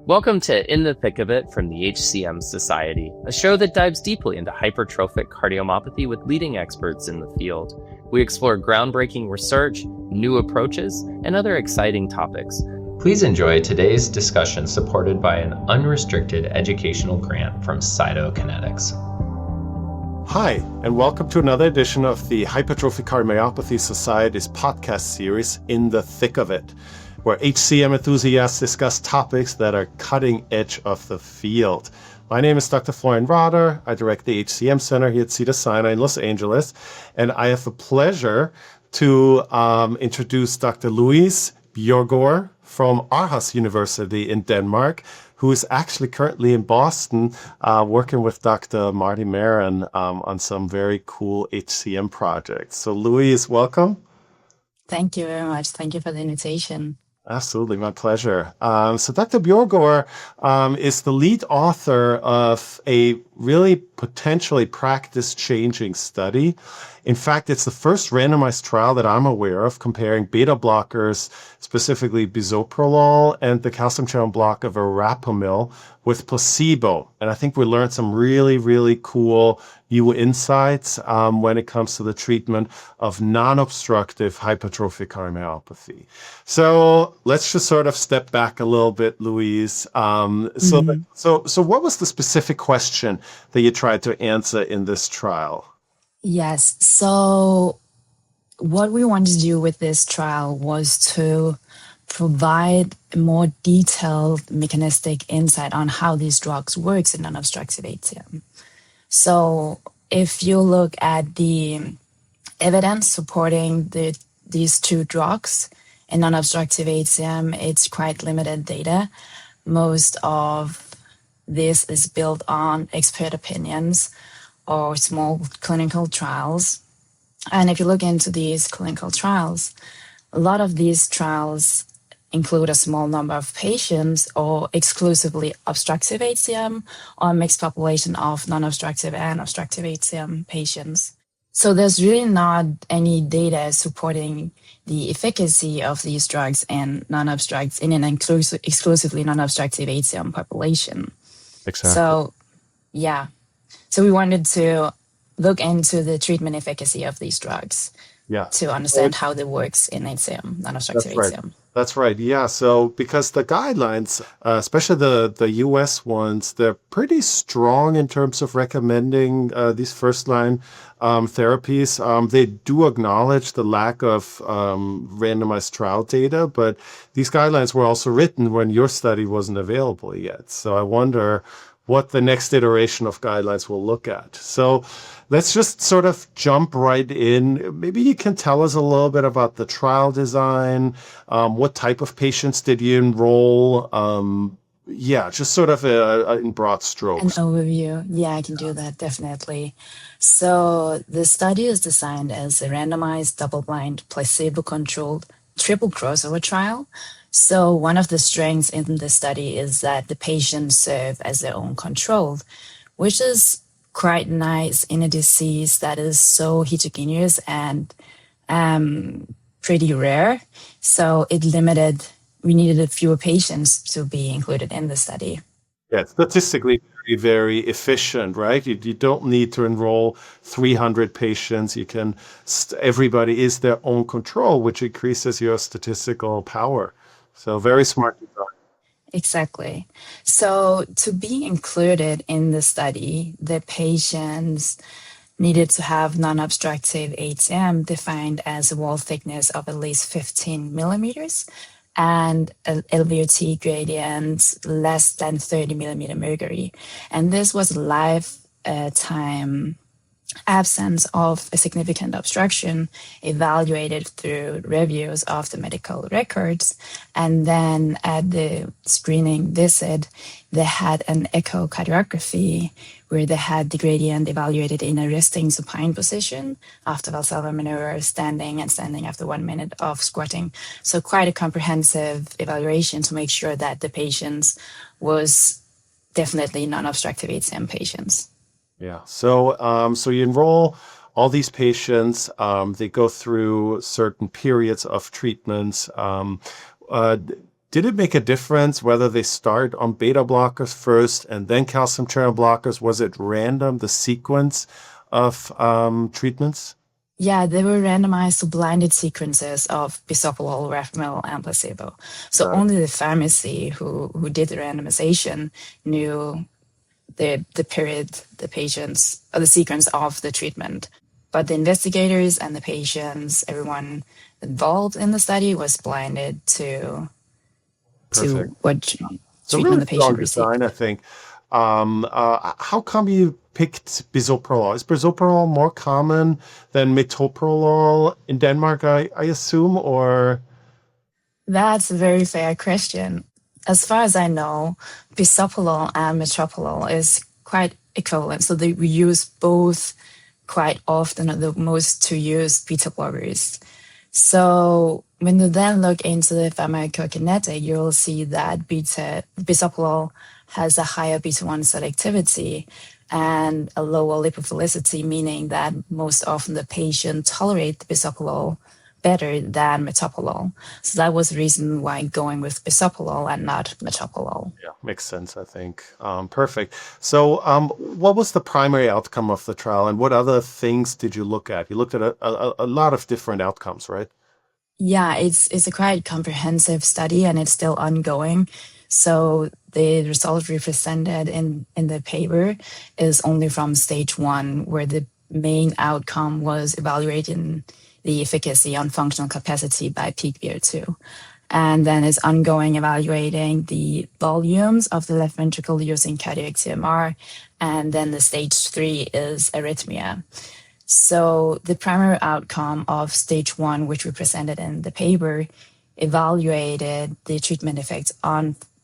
Welcome to In the Thick of It from the HCM Society, a show that dives deeply into hypertrophic cardiomyopathy with leading experts in the field. We explore groundbreaking research, new approaches, and other exciting topics. Please enjoy today's discussion supported by an unrestricted educational grant from Cytokinetics. Hi, and welcome to another edition of the Hypertrophic Cardiomyopathy Society's podcast series, In the Thick of It, where HCM enthusiasts discuss topics that are cutting edge of the field. My name is Dr. Florian Rader. I direct the HCM Center here at Cedars-Sinai in Los Angeles, and I have the pleasure to introduce Dr. Louise Bjerregaard from Aarhus University in Denmark, who is actually currently in Boston working with Dr. Marty Marin on some very cool HCM projects. So Louise, welcome. Thank you very much. Thank you for the invitation. Absolutely, my pleasure. So Dr. Bjerregaard is the lead author of a really potentially practice-changing study. In fact, it's the first randomized trial that I'm aware of comparing beta blockers, specifically bisoprolol, and the calcium channel blocker verapamil with placebo. And I think we learned some really, really cool new insights when it comes to the treatment of non-obstructive hypertrophic cardiomyopathy. So let's just sort of step back a little bit, Louise. So what was the specific question that you tried to answer in this trial? Yes. So what we wanted to do with this trial was to provide a more detailed mechanistic insight on how these drugs works in non-obstructive HCM. So if you look at the evidence supporting these two drugs in non-obstructive HCM, it's quite limited data. Most of this is built on expert opinions or small clinical trials. And if you look into these clinical trials, a lot of these trials include a small number of patients or exclusively obstructive HCM or a mixed population of non-obstructive and obstructive HCM patients. So there's really not any data supporting the efficacy of these drugs in an exclusively non-obstructive HCM population. Exactly. So, yeah. So we wanted to look into the treatment efficacy of these drugs to understand how they works in HCM, non-obstructive HCM. That's right. Yeah. So because the guidelines, especially the US ones, they're pretty strong in terms of recommending these first-line therapies. They do acknowledge the lack of randomized trial data, but these guidelines were also written when your study wasn't available yet. So I wonder what the next iteration of guidelines will look at. So let's just sort of jump right in. Maybe you can tell us a little bit about the trial design. What type of patients did you enroll? Just sort of in broad strokes. An overview. Yeah, I can do that, definitely. So the study is designed as a randomized, double-blind, placebo-controlled triple crossover trial. So one of the strengths in the study is that the patients serve as their own control, which is quite nice in a disease that is so heterogeneous and pretty rare. So we needed fewer patients to be included in the study. Yeah, statistically very, very efficient, right? You don't need to enroll 300 patients. You can, everybody is their own control, which increases your statistical power. So very smart design. Exactly. So to be included in the study, the patients needed to have non-obstructive HCM defined as a wall thickness of at least 15 millimeters and an LVOT gradient less than 30 millimeter mercury. And this was lifetime absence of a significant obstruction evaluated through reviews of the medical records. And then at the screening visit, they had an echocardiography where they had the gradient evaluated in a resting supine position after Valsalva maneuver, standing after 1 minute of squatting. So quite a comprehensive evaluation to make sure that the patients was definitely non-obstructive HCM patients. Yeah. So you enroll all these patients. They go through certain periods of treatments. did it make a difference whether they start on beta blockers first and then calcium channel blockers? Was it random, the sequence of treatments? Yeah, they were randomized to blinded sequences of bisoprolol, verapamil, and placebo. So only the pharmacy who did the randomization knew the period, the patients, or the sequence of the treatment. But the investigators and the patients, everyone involved in the study, was blinded to what treatment really the patient received. Design, I think. How come you picked bisoprolol? Is bisoprolol more common than metoprolol in Denmark, I assume, or? That's a very fair question. As far as I know, bisoprolol and metoprolol is quite equivalent. So we use both quite often, the most two used beta blockers. So when you then look into the pharmacokinetic, you'll see that bisoprolol has a higher beta-1 selectivity and a lower lipophilicity, meaning that most often the patient tolerate the bisoprolol better than metoprolol. So that was the reason why going with bisoprolol and not metoprolol. Yeah, makes sense, I think. Perfect. So what was the primary outcome of the trial, and what other things did you look at? You looked at a lot of different outcomes, right? Yeah, it's a quite comprehensive study, and it's still ongoing. So the result we presented in the paper is only from stage 1, where the main outcome was evaluating the efficacy on functional capacity by peak VO2. And then it's ongoing evaluating the volumes of the left ventricle using cardiac CMR. And then the stage 3 is arrhythmia. So the primary outcome of stage 1, which we presented in the paper, evaluated the treatment effects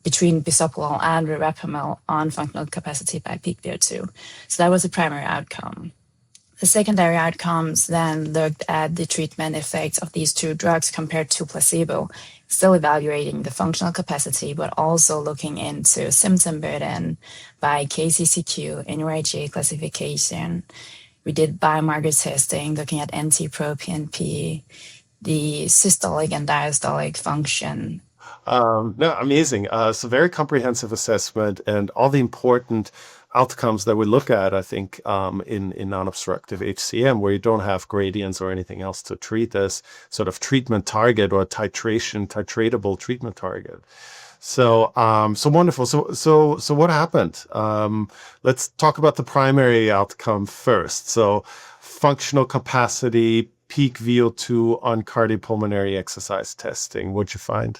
between bisoprolol and verapamil on functional capacity by peak VO2. So that was the primary outcome. The secondary outcomes then looked at the treatment effects of these two drugs compared to placebo, still evaluating the functional capacity, but also looking into symptom burden by KCCQ, NYHA classification. We did biomarker testing, looking at NT-proBNP, the systolic and diastolic function. No, amazing. It's a very comprehensive assessment, and all the important outcomes that we look at, I think, in non-obstructive HCM, where you don't have gradients or anything else to treat as sort of treatment target or titratable treatment target. So wonderful. So what happened? Let's talk about the primary outcome first. So functional capacity, peak VO2 on cardiopulmonary exercise testing. What'd you find?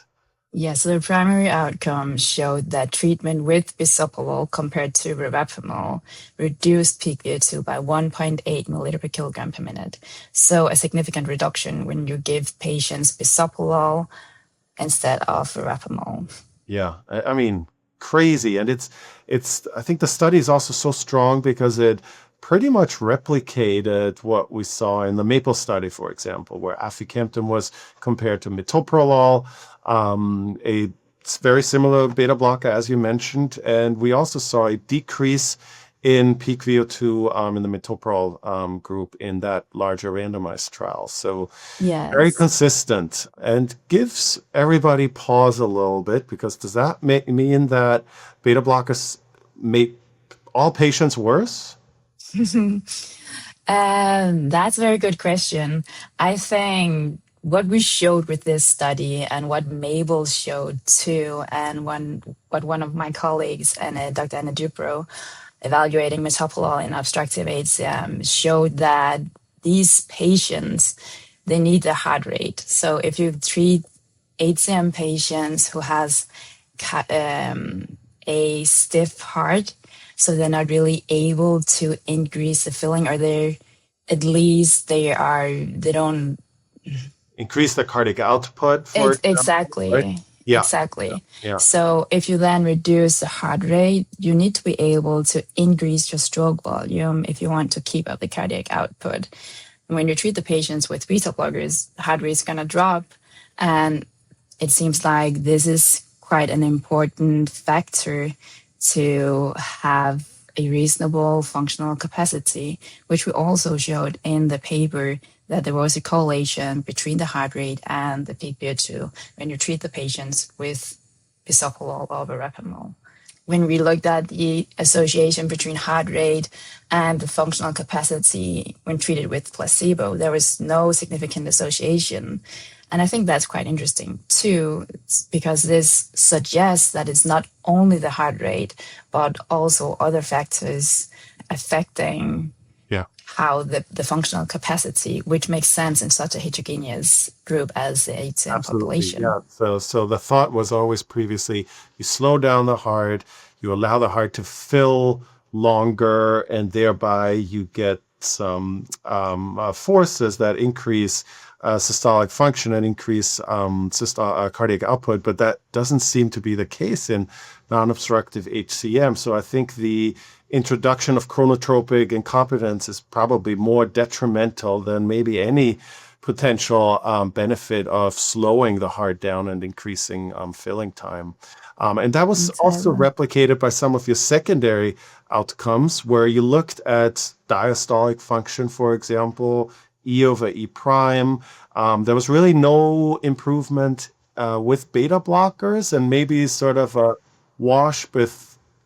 Yeah, so the primary outcome showed that treatment with bisoprolol compared to verapamil reduced peak VO2 by 1.8 milliliter per kilogram per minute. So a significant reduction when you give patients bisoprolol instead of verapamil. Yeah, I mean, crazy. And it's. I think the study is also so strong because it pretty much replicated what we saw in the MAPLE study, for example, where aficamten was compared to metoprolol, a very similar beta blocker, as you mentioned. And we also saw a decrease in peak VO2 in the metoprolol group in that larger randomized trial. So yes. Very consistent, and gives everybody pause a little bit, because does that mean that beta blockers make all patients worse? That's a very good question. I think what we showed with this study and what Mabel showed too, and what one of my colleagues and Dr. Anna Dupro evaluating metoprolol in obstructive HCM showed that these patients, they need the heart rate. So if you treat HCM patients who has a stiff heart, so they're not really able to increase the filling, or they don't increase the cardiac output. Exactly. Right? Yeah. Exactly. Yeah. So if you then reduce the heart rate, you need to be able to increase your stroke volume if you want to keep up the cardiac output. And when you treat the patients with beta blockers, heart rate is going to drop. And it seems like this is quite an important factor to have a reasonable functional capacity, which we also showed in the paper, that there was a correlation between the heart rate and the peak VO2 when you treat the patients with bisoprolol or verapamil. When we looked at the association between heart rate and the functional capacity when treated with placebo, there was no significant association. And I think that's quite interesting too, because this suggests that it's not only the heart rate, but also other factors affecting how the functional capacity, which makes sense in such a heterogeneous group as the HCM population. Yeah. So the thought was always previously, you slow down the heart, you allow the heart to fill longer, and thereby you get some forces that increase systolic function and increase cardiac output. But that doesn't seem to be the case in non-obstructive HCM. So I think the introduction of chronotropic and competence is probably more detrimental than maybe any potential benefit of slowing the heart down and increasing filling time. And that was also replicated by some of your secondary outcomes, where you looked at diastolic function, for example, E over E prime. There was really no improvement with beta blockers, and maybe sort of a wash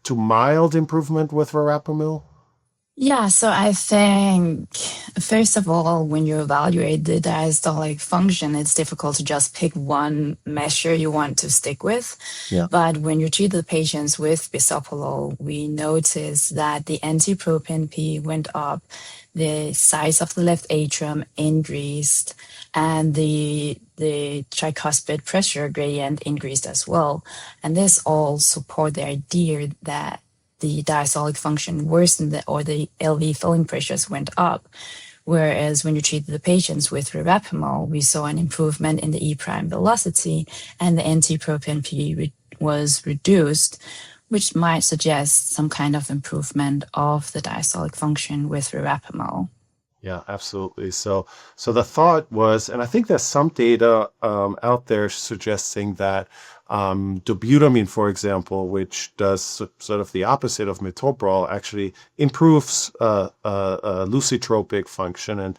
to mild improvement with verapamil. Yeah, so I think, first of all, when you evaluate the diastolic function, it's difficult to just pick one measure you want to stick with. Yeah. But when you treat the patients with bisoprolol, we notice that the NT-proBNP went up, the size of the left atrium increased, and the tricuspid pressure gradient increased as well. And this all support the idea that the diastolic function worsened or the LV filling pressures went up. Whereas when you treated the patients with verapamil, we saw an improvement in the E prime velocity and the NT-proBNP was reduced, which might suggest some kind of improvement of the diastolic function with verapamil. Yeah, absolutely. So the thought was, and I think there's some data out there suggesting that dobutamine, for example, which does sort of the opposite of metoprolol, actually improves lusitropic function and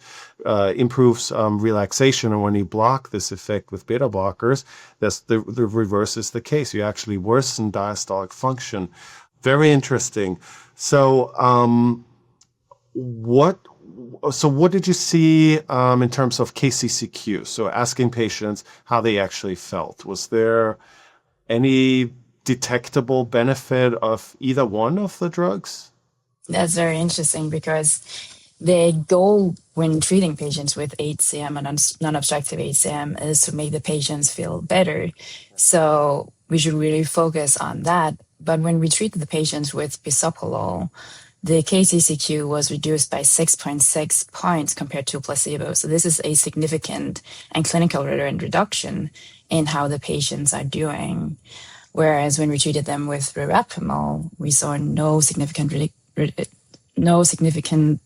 improves relaxation. And when you block this effect with beta blockers, the reverse is the case. You actually worsen diastolic function. Very interesting. So what did you see in terms of KCCQ? So asking patients how they actually felt. Was there any detectable benefit of either one of the drugs? That's very interesting, because the goal when treating patients with HCM and non-obstructive HCM is to make the patients feel better. So we should really focus on that. But when we treated the patients with bisoprolol, the KCCQ was reduced by 6.6 points compared to placebo. So this is a significant and clinical relevant reduction in how the patients are doing. Whereas when we treated them with verapamil, we saw no significant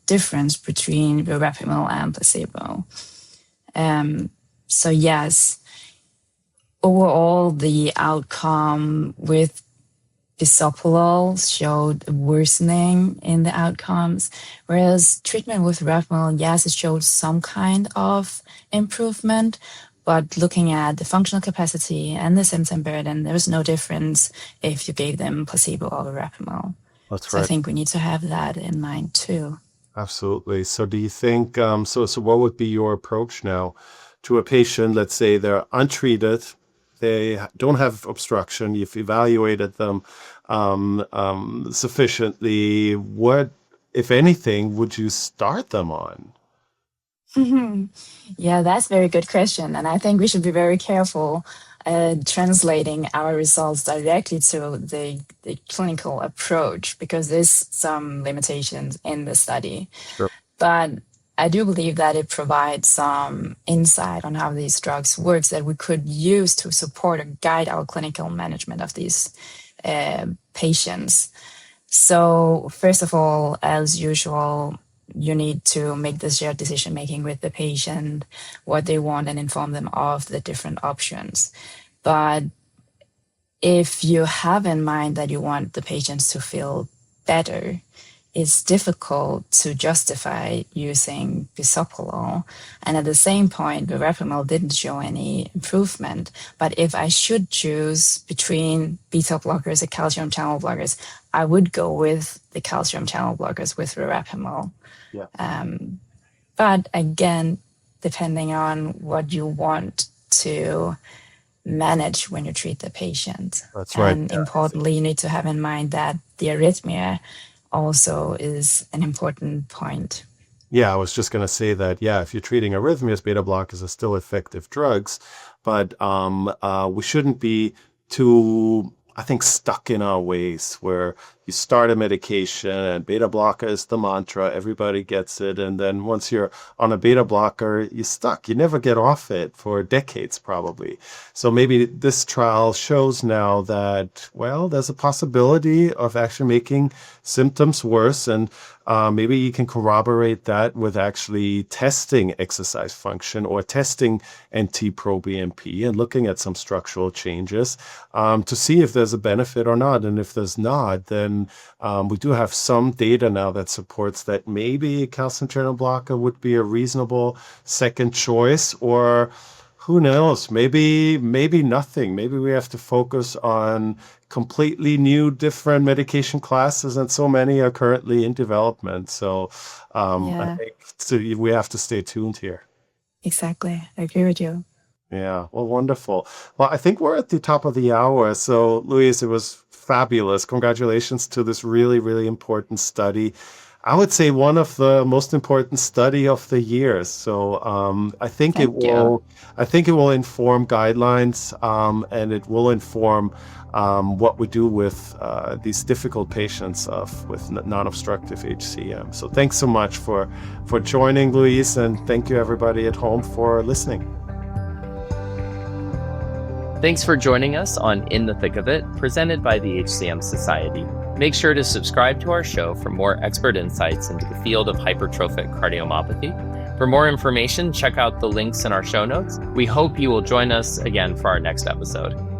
difference between verapamil and placebo. So yes, overall, the outcome with bisoprolol showed worsening in the outcomes, whereas treatment with verapamil, yes, it showed some kind of improvement, but looking at the functional capacity and the symptom burden, there was no difference if you gave them placebo or verapamil. That's right. So I think we need to have that in mind too. Absolutely. So do you think, so what would be your approach now to a patient? Let's say they're untreated, they don't have obstruction, you've evaluated them sufficiently. What, if anything, would you start them on? Yeah, that's a very good question. And I think we should be very careful translating our results directly to the clinical approach, because there's some limitations in the study. Sure. But I do believe that it provides some insight on how these drugs work that we could use to support or guide our clinical management of these patients. So first of all, as usual, you need to make the shared decision making with the patient, what they want, and inform them of the different options. But if you have in mind that you want the patients to feel better, it's difficult to justify using bisoprolol. And at the same point, verapamil didn't show any improvement. But if I should choose between beta blockers and calcium channel blockers, I would go with the calcium channel blockers with verapamil. Yeah. But again, depending on what you want to manage when you treat the patient. That's right. And importantly, you need to have in mind that the arrhythmia also is an important point. Yeah, I was just going to say that, yeah, if you're treating arrhythmias, beta blockers are still effective drugs, but we shouldn't be too, I think, stuck in our ways where you start a medication and beta blocker is the mantra, everybody gets it. And then once you're on a beta blocker, you're stuck. You never get off it for decades, probably. So maybe this trial shows now that, well, there's a possibility of actually making symptoms worse. And maybe you can corroborate that with actually testing exercise function or testing NT-proBNP and looking at some structural changes to see if there's a benefit or not. And if there's not, then we do have some data now that supports that maybe a calcium channel blocker would be a reasonable second choice, or who knows, maybe nothing. Maybe we have to focus on completely new, different medication classes, and so many are currently in development. So I think we have to stay tuned here. Exactly. I agree with you. Yeah, well, wonderful. Well, I think we're at the top of the hour. So, Louise, it was fabulous. Congratulations to this really, really important study. I would say one of the most important study of the year. So I think it will inform guidelines and it will inform what we do with these difficult patients with non-obstructive HCM. So thanks so much for joining, Louise, and thank you everybody at home for listening. Thanks for joining us on In the Thick of It, presented by the HCM Society. Make sure to subscribe to our show for more expert insights into the field of hypertrophic cardiomyopathy. For more information, check out the links in our show notes. We hope you will join us again for our next episode.